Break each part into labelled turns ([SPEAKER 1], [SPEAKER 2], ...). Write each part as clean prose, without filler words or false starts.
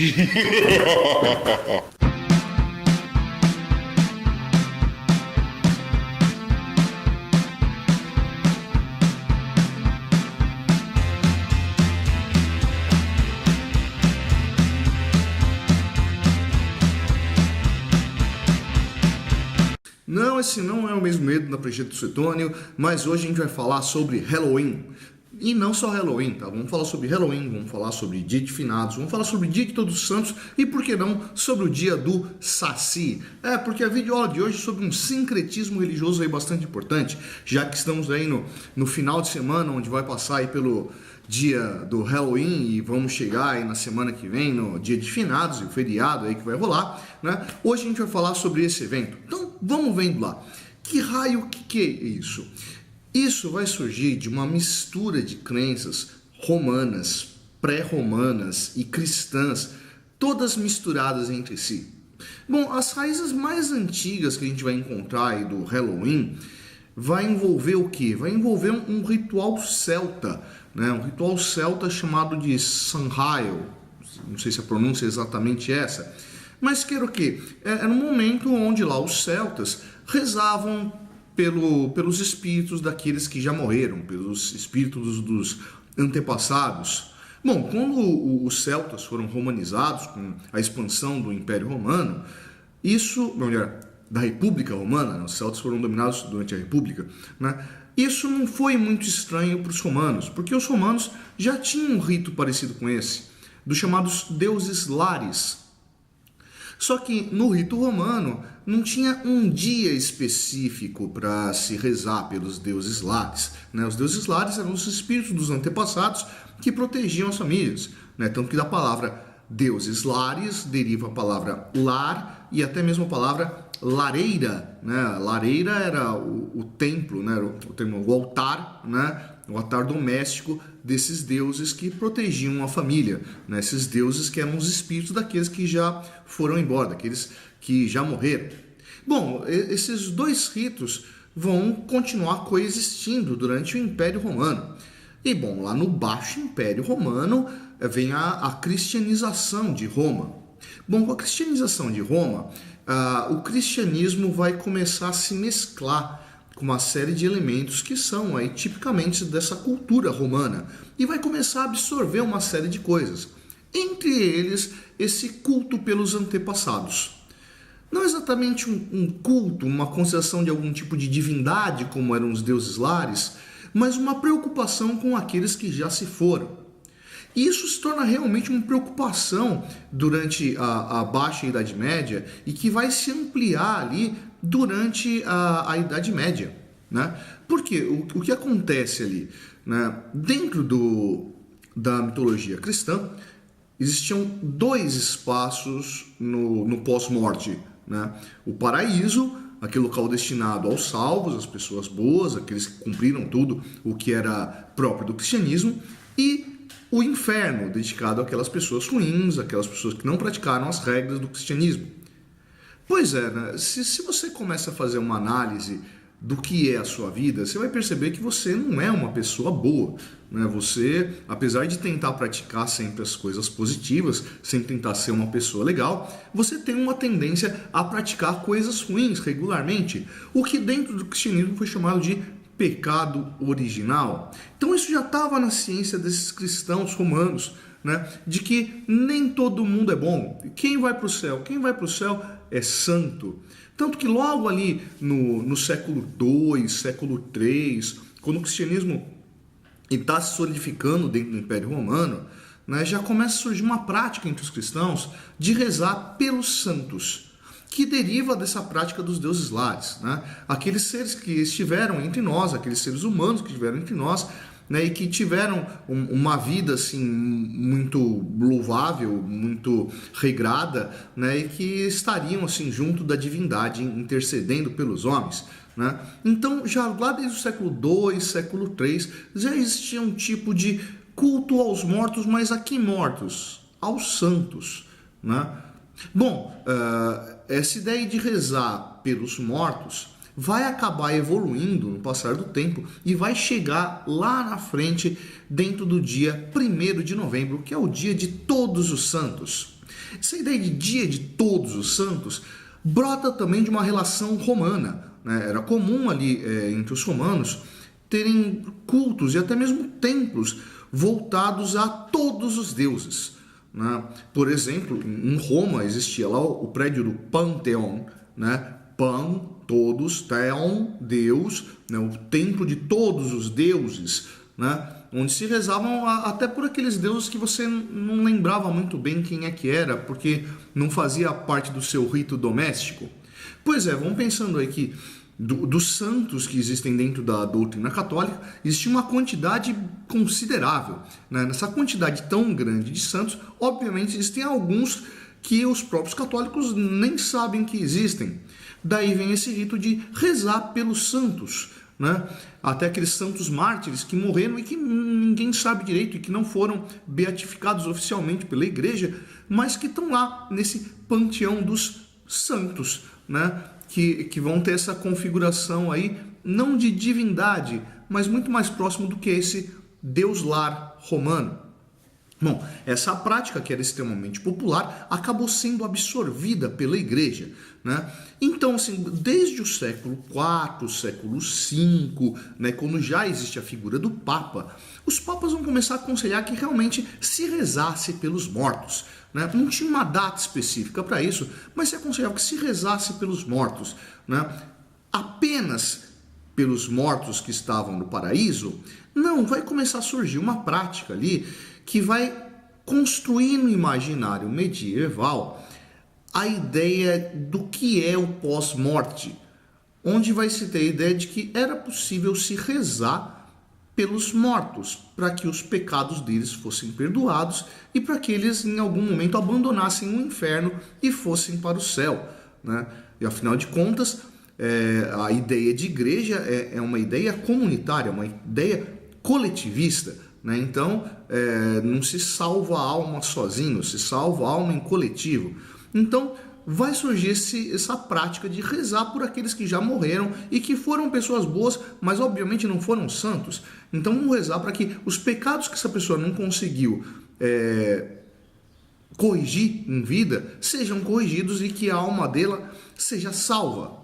[SPEAKER 1] Não, esse não é o mesmo medo da Projeto Suetônio, mas hoje a gente vai falar sobre Halloween. E não só Halloween, tá? Vamos falar sobre Halloween, vamos falar sobre Dia de Finados, vamos falar sobre o Dia de Todos os Santos e, por que não, sobre o Dia do Saci. Porque a videoaula de hoje é sobre um sincretismo religioso aí bastante importante, já que estamos aí no final de semana, onde vai passar aí pelo dia do Halloween e vamos chegar aí na semana que vem no Dia de Finados e o feriado aí que vai rolar, né? Hoje a gente vai falar sobre esse evento. Então, vamos vendo lá. Que raio que é isso? Isso vai surgir de uma mistura de crenças romanas, pré-romanas e cristãs, todas misturadas entre si. Bom, as raízes mais antigas que a gente vai encontrar aí do Halloween vai envolver o quê? Vai envolver um ritual celta, né? Um ritual celta chamado de Samhain. Não sei se a pronúncia é exatamente essa, mas que era o quê? Era um momento onde lá os celtas rezavam pelos espíritos daqueles que já morreram, pelos espíritos dos antepassados. Bom, quando os celtas foram romanizados com a expansão do Império Romano, da República Romana, os celtas foram dominados durante a República, né? Isso não foi muito estranho para os romanos, porque os romanos já tinham um rito parecido com esse, dos chamados deuses lares. Só que no rito romano não tinha um dia específico para se rezar pelos deuses lares, né? Os deuses lares eram os espíritos dos antepassados que protegiam as famílias, né? Tanto que da palavra deuses lares deriva a palavra lar e até mesmo a palavra lareira, né? Lareira era o templo, né? O altar, né? O altar doméstico desses deuses que protegiam a família, né? Esses deuses que eram os espíritos daqueles que já foram embora, daqueles que já morreram. Bom, esses dois ritos vão continuar coexistindo durante o Império Romano. E bom, lá no Baixo Império Romano vem a cristianização de Roma. Bom, com a cristianização de Roma, o cristianismo vai começar a se mesclar com uma série de elementos que são aí tipicamente dessa cultura romana e vai começar a absorver uma série de coisas, entre eles esse culto pelos antepassados. Não exatamente um culto, uma consideração de algum tipo de divindade como eram os deuses lares, mas uma preocupação com aqueles que já se foram. E isso se torna realmente uma preocupação durante a Baixa Idade Média e que vai se ampliar ali durante a Idade Média, né? Porque o que acontece ali, né? Dentro da mitologia cristã, existiam dois espaços no pós-morte, né? O paraíso, aquele local destinado aos salvos, às pessoas boas, aqueles que cumpriram tudo o que era próprio do cristianismo, e o inferno, dedicado àquelas pessoas ruins, aquelas pessoas que não praticaram as regras do cristianismo. Pois é, né? Se você começa a fazer uma análise do que é a sua vida, você vai perceber que você não é uma pessoa boa, né? Você, apesar de tentar praticar sempre as coisas positivas, sem tentar ser uma pessoa legal, você tem uma tendência a praticar coisas ruins regularmente, o que dentro do cristianismo foi chamado de pecado original. Então isso já estava na ciência desses cristãos romanos, né? De que nem todo mundo é bom. Quem vai para o céu? Quem vai para o céu é santo. Tanto que logo ali no século II, século III, quando o cristianismo está se solidificando dentro do Império Romano, né, já começa a surgir uma prática entre os cristãos de rezar pelos santos, que deriva dessa prática dos deuses lares, né? Aqueles seres que estiveram entre nós, aqueles seres humanos que estiveram entre nós, né, e que tiveram uma vida assim muito louvável, muito regrada, né, e que estariam assim junto da divindade, intercedendo pelos homens, né? Então, já lá desde o século II, século III, já existia um tipo de culto aos mortos, mas a que mortos? Aos santos, né? Bom, essa ideia de rezar pelos mortos vai acabar evoluindo no passar do tempo e vai chegar lá na frente dentro do dia 1º de novembro, que é o dia de Todos os Santos. Essa ideia de dia de todos os santos brota também de uma relação romana, né? Era comum ali entre os romanos terem cultos e até mesmo templos voltados a todos os deuses, né? Por exemplo, em Roma existia lá o prédio do Panteão, né? Pan, todos, Theon, Deus, né? O templo de todos os deuses, né? Onde se rezavam até por aqueles deuses que você não lembrava muito bem quem é que era, porque não fazia parte do seu rito doméstico. Pois é, vamos pensando aí que dos santos que existem dentro da doutrina católica, existe uma quantidade considerável, né? Nessa quantidade tão grande de santos, obviamente existem alguns que os próprios católicos nem sabem que existem. Daí vem esse rito de rezar pelos santos, né? Até aqueles santos mártires que morreram e que ninguém sabe direito e que não foram beatificados oficialmente pela igreja, mas que estão lá nesse panteão dos santos, né? Que vão ter essa configuração aí, não de divindade, mas muito mais próximo do que esse Deus lar romano. Bom, essa prática, que era extremamente popular, acabou sendo absorvida pela igreja, né? Então, assim, desde o século IV, século V, né, quando já existe a figura do Papa, os papas vão começar a aconselhar que realmente se rezasse pelos mortos, né? Não tinha uma data específica para isso, mas se aconselhava que se rezasse pelos mortos, né? Apenas pelos mortos que estavam no paraíso. Não, vai começar a surgir uma prática ali que vai construir no imaginário medieval a ideia do que é o pós-morte, onde vai se ter a ideia de que era possível se rezar pelos mortos, para que os pecados deles fossem perdoados e para que eles em algum momento abandonassem o inferno e fossem para o céu, né? E afinal de contas, a ideia de igreja é uma ideia comunitária, uma ideia coletivista, né? Então, não se salva a alma sozinho, se salva a alma em coletivo. Então, vai surgir essa prática de rezar por aqueles que já morreram e que foram pessoas boas, mas obviamente não foram santos. Então, vamos rezar para que os pecados que essa pessoa não conseguiu corrigir em vida sejam corrigidos e que a alma dela seja salva.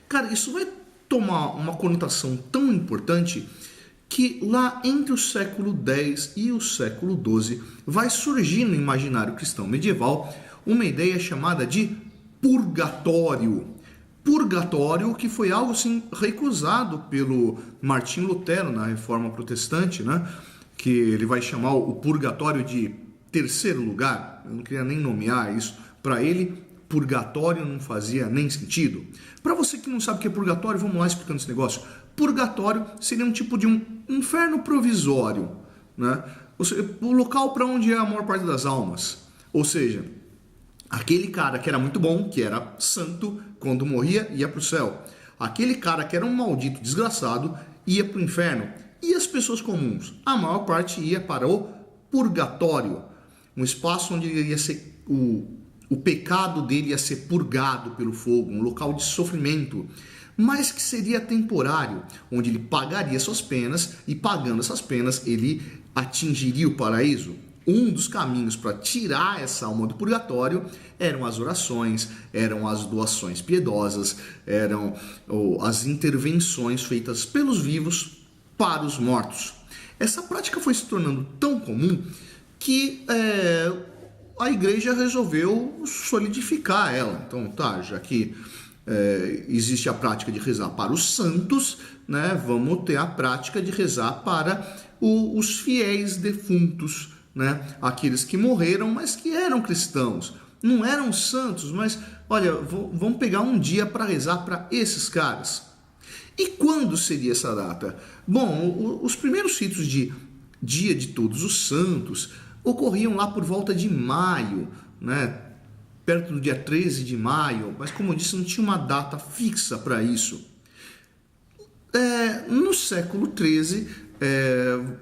[SPEAKER 1] Cara, isso vai tomar uma conotação tão importante que lá entre o século X e o século XII vai surgir no imaginário cristão medieval uma ideia chamada de purgatório. Purgatório, que foi algo assim recusado pelo Martinho Lutero na Reforma Protestante, né? Que ele vai chamar o purgatório de terceiro lugar. Eu não queria nem nomear isso. Para ele, purgatório não fazia nem sentido. Para você que não sabe o que é purgatório, vamos lá explicando esse negócio. Purgatório seria um tipo de um inferno provisório, né? Ou seja, o local para onde é a maior parte das almas. Ou seja, aquele cara que era muito bom, que era santo, quando morria, ia para o céu. Aquele cara que era um maldito desgraçado, ia para o inferno. E as pessoas comuns? A maior parte ia para o purgatório. Um espaço onde ia ser o pecado dele ia ser purgado pelo fogo, um local de sofrimento, mas que seria temporário, onde ele pagaria suas penas e, pagando essas penas, ele atingiria o paraíso. Um dos caminhos para tirar essa alma do purgatório eram as orações, eram as doações piedosas, eram as intervenções feitas pelos vivos para os mortos. Essa prática foi se tornando tão comum que a igreja resolveu solidificar ela. Então, já que existe a prática de rezar para os santos, né, vamos ter a prática de rezar para os fiéis defuntos, né, aqueles que morreram, mas que eram cristãos. Não eram santos, mas, olha, vamos pegar um dia para rezar para esses caras. E quando seria essa data? Bom, os primeiros ritos de Dia de Todos os Santos ocorriam lá por volta de maio, né? Perto do dia 13 de maio, mas como eu disse, não tinha uma data fixa para isso. No século XIII,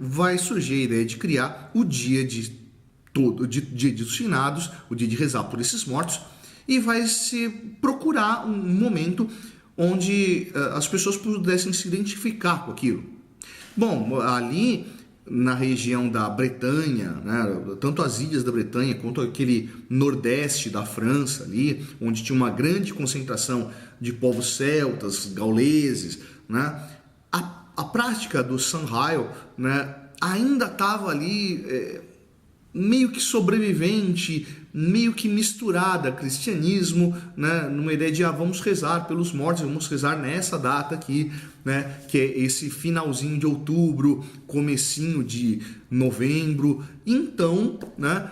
[SPEAKER 1] vai surgir a ideia de criar o dia dia dos finados, o dia de rezar por esses mortos, e vai se procurar um momento onde as pessoas pudessem se identificar com aquilo. Bom, ali na região da Bretanha, né? Tanto as ilhas da Bretanha quanto aquele nordeste da França ali, onde tinha uma grande concentração de povos celtas, gauleses, né? A prática do Samhain, né, ainda estava ali meio que sobrevivente, meio que misturada, cristianismo, né, numa ideia de vamos rezar pelos mortos, vamos rezar nessa data aqui, né, que é esse finalzinho de outubro, comecinho de novembro. Então, né,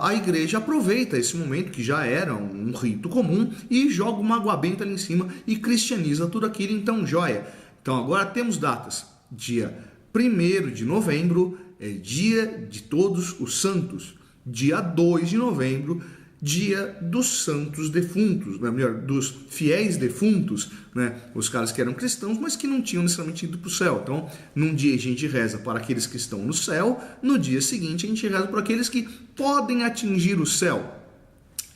[SPEAKER 1] a igreja aproveita esse momento, que já era um rito comum, e joga uma água benta ali em cima e cristianiza tudo aquilo. Então, joia. Então, agora temos datas. Dia 1º de novembro é dia de todos os santos. Dia 2 de novembro, dia dos santos defuntos, né? Melhor, dos fiéis defuntos, né? Os caras que eram cristãos, mas que não tinham necessariamente ido para o céu. Então, num dia a gente reza para aqueles que estão no céu, no dia seguinte a gente reza para aqueles que podem atingir o céu.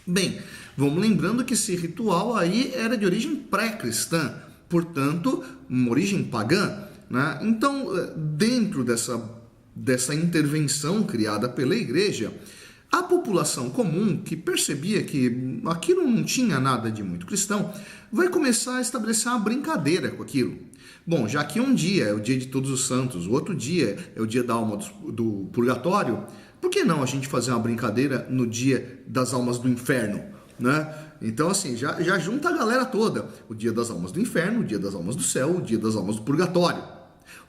[SPEAKER 1] Bem, vamos lembrando que esse ritual aí era de origem pré-cristã, portanto, uma origem pagã, né? Então, dentro dessa intervenção criada pela igreja, a população comum, que percebia que aquilo não tinha nada de muito cristão, vai começar a estabelecer uma brincadeira com aquilo. Bom, já que um dia é o dia de todos os santos, o outro dia é o dia da alma do purgatório, por que não a gente fazer uma brincadeira no dia das almas do inferno, né? Então, assim, já junta a galera toda. O dia das almas do inferno, o dia das almas do céu, o dia das almas do purgatório.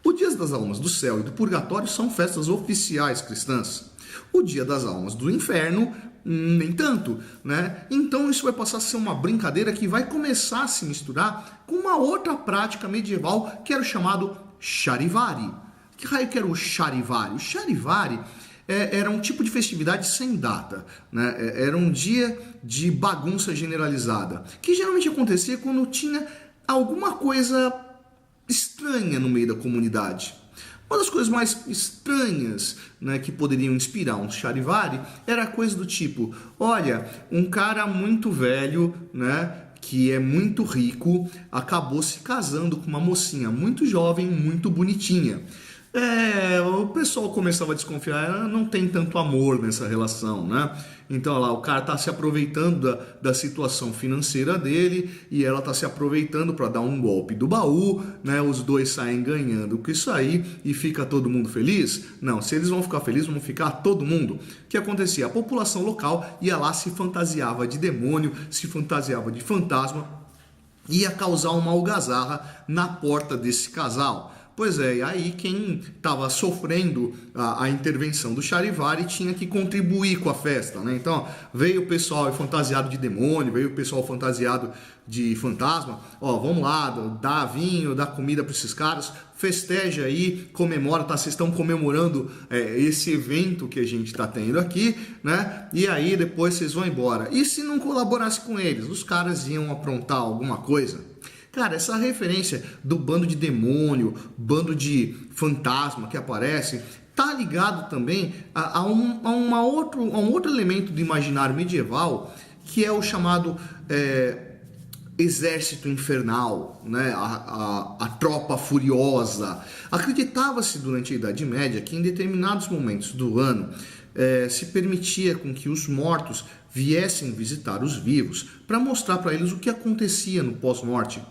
[SPEAKER 1] O dia das almas do céu e do purgatório são festas oficiais cristãs. O dia das almas do inferno, nem tanto, né? Então isso vai passar a ser uma brincadeira que vai começar a se misturar com uma outra prática medieval que era o chamado Charivari. Que raio que era o Charivari? O Charivari era um tipo de festividade sem data, né? Era um dia de bagunça generalizada, que geralmente acontecia quando tinha alguma coisa estranha no meio da comunidade. Uma das coisas mais estranhas, né, que poderiam inspirar um Charivari era coisa do tipo: olha, um cara muito velho, né, que é muito rico, acabou se casando com uma mocinha muito jovem, muito bonitinha. O pessoal começava a desconfiar, não tem tanto amor nessa relação, né? Então, olha lá, o cara tá se aproveitando da situação financeira dele e ela tá se aproveitando para dar um golpe do baú, né? Os dois saem ganhando com isso aí e fica todo mundo feliz? Não, se eles vão ficar felizes, vão ficar todo mundo. O que acontecia? A população local ia lá, se fantasiava de demônio, se fantasiava de fantasma, ia causar uma algazarra na porta desse casal. Pois é, e aí quem estava sofrendo a intervenção do Charivari tinha que contribuir com a festa, né? Então, veio o pessoal fantasiado de demônio, veio o pessoal fantasiado de fantasma, vamos lá, dá vinho, dá comida para esses caras, festeja aí, comemora, tá? Vocês estão comemorando esse evento que a gente está tendo aqui, né? E aí depois vocês vão embora. E se não colaborasse com eles, os caras iam aprontar alguma coisa? Cara, essa referência do bando de demônio, bando de fantasma que aparece, tá ligado também a um outro elemento do imaginário medieval, que é o chamado exército infernal, né? A tropa furiosa. Acreditava-se durante a Idade Média que em determinados momentos do ano se permitia com que os mortos viessem visitar os vivos para mostrar para eles o que acontecia no pós-morte.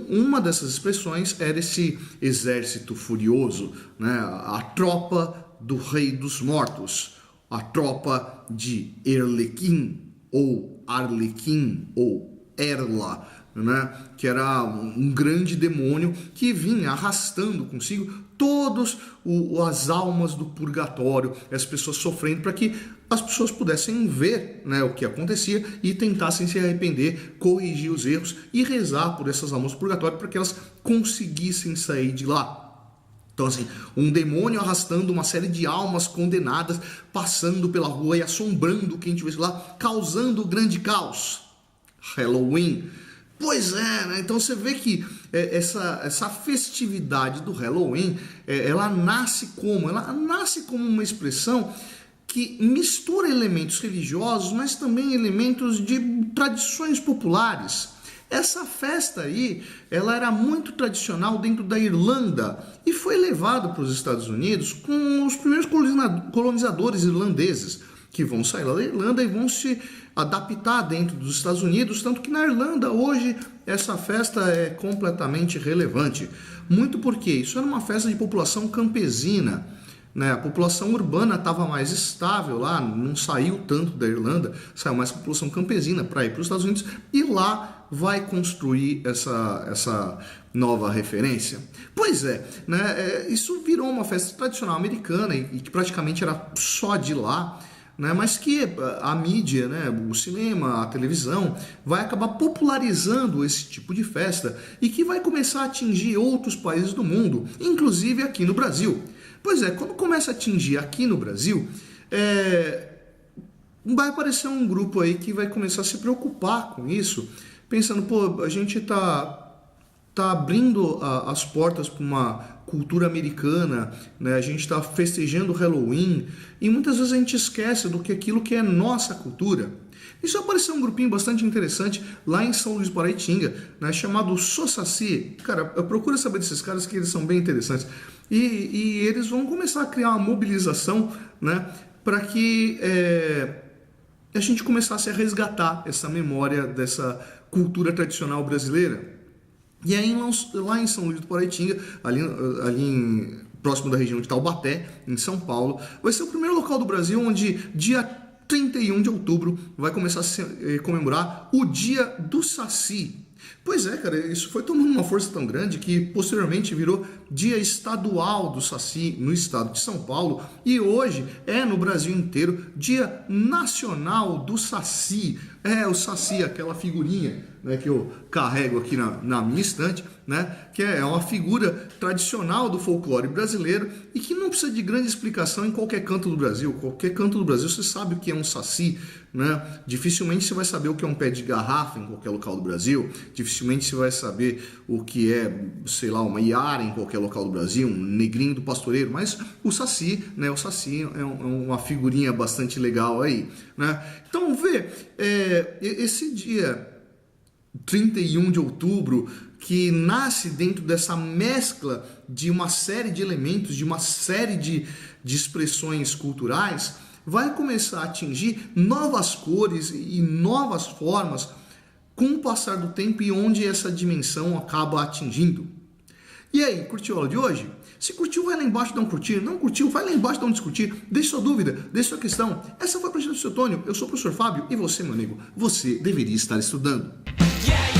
[SPEAKER 1] Uma dessas expressões era esse exército furioso, né? A tropa do rei dos mortos, a tropa de Erlequim, ou Arlequim, ou Erla, né? Que era um grande demônio que vinha arrastando consigo todas as almas do purgatório, as pessoas sofrendo, para que as pessoas pudessem ver, né, o que acontecia e tentassem se arrepender, corrigir os erros e rezar por essas almas do purgatório para que elas conseguissem sair de lá. Então, assim, um demônio arrastando uma série de almas condenadas, passando pela rua e assombrando quem estivesse lá, causando grande caos. Halloween. Pois é, né? Então você vê que essa festividade do Halloween, ela nasce como? Ela nasce como uma expressão que mistura elementos religiosos, mas também elementos de tradições populares. Essa festa aí, ela era muito tradicional dentro da Irlanda e foi levada para os Estados Unidos com os primeiros colonizadores irlandeses, que vão sair lá da Irlanda e vão se adaptar dentro dos Estados Unidos, tanto que na Irlanda hoje essa festa é completamente relevante. Muito porque isso era uma festa de população campesina, né? A população urbana estava mais estável lá, não saiu tanto da Irlanda, saiu mais a população campesina para ir para os Estados Unidos e lá vai construir essa nova referência. Pois é, né? Isso virou uma festa tradicional americana e que praticamente era só de lá, né, mas que a mídia, né, o cinema, a televisão, vai acabar popularizando esse tipo de festa e que vai começar a atingir outros países do mundo, inclusive aqui no Brasil. Pois é, quando começa a atingir aqui no Brasil, vai aparecer um grupo aí que vai começar a se preocupar com isso, pensando, pô, a gente tá abrindo as portas para uma cultura americana, né? A gente está festejando o Halloween e muitas vezes a gente esquece do que aquilo que é nossa cultura. Isso apareceu um grupinho bastante interessante lá em São Luís do Paraitinga, né, chamado Sosaci. Cara, procura saber desses caras que eles são bem interessantes. E eles vão começar a criar uma mobilização, né, para que a gente começasse a resgatar essa memória dessa cultura tradicional brasileira. E aí lá em São Luís do Paraitinga, próximo da região de Taubaté, em São Paulo, vai ser o primeiro local do Brasil onde dia 31 de outubro vai começar a se comemorar o Dia do Saci. Pois é, cara, isso foi tomando uma força tão grande que posteriormente virou Dia Estadual do Saci no estado de São Paulo e hoje é no Brasil inteiro Dia Nacional do Saci. O Saci, aquela figurinha, né, que eu carrego aqui na minha estante, né, que é uma figura tradicional do folclore brasileiro e que não precisa de grande explicação em qualquer canto do Brasil. Qualquer canto do Brasil você sabe o que é um saci, né? Dificilmente você vai saber o que é um pé de garrafa em qualquer local do Brasil, dificilmente você vai saber o que é, sei lá, uma iara em qualquer local do Brasil, um negrinho do pastoreiro, mas o Saci, né, o Saci é uma figurinha bastante legal aí, né? Então vê, esse dia 31 de outubro, que nasce dentro dessa mescla de uma série de elementos, de uma série de expressões culturais, vai começar a atingir novas cores e novas formas com o passar do tempo e onde essa dimensão acaba atingindo. E aí, curtiu a aula de hoje? Se curtiu, vai lá embaixo, dá um curtir. Não curtiu, vai lá embaixo, dá um discutir. Deixe sua dúvida, deixe sua questão. Essa foi a Projeto Seu Tônio. Eu sou o professor Fábio e você, meu amigo, você deveria estar estudando. Yeah!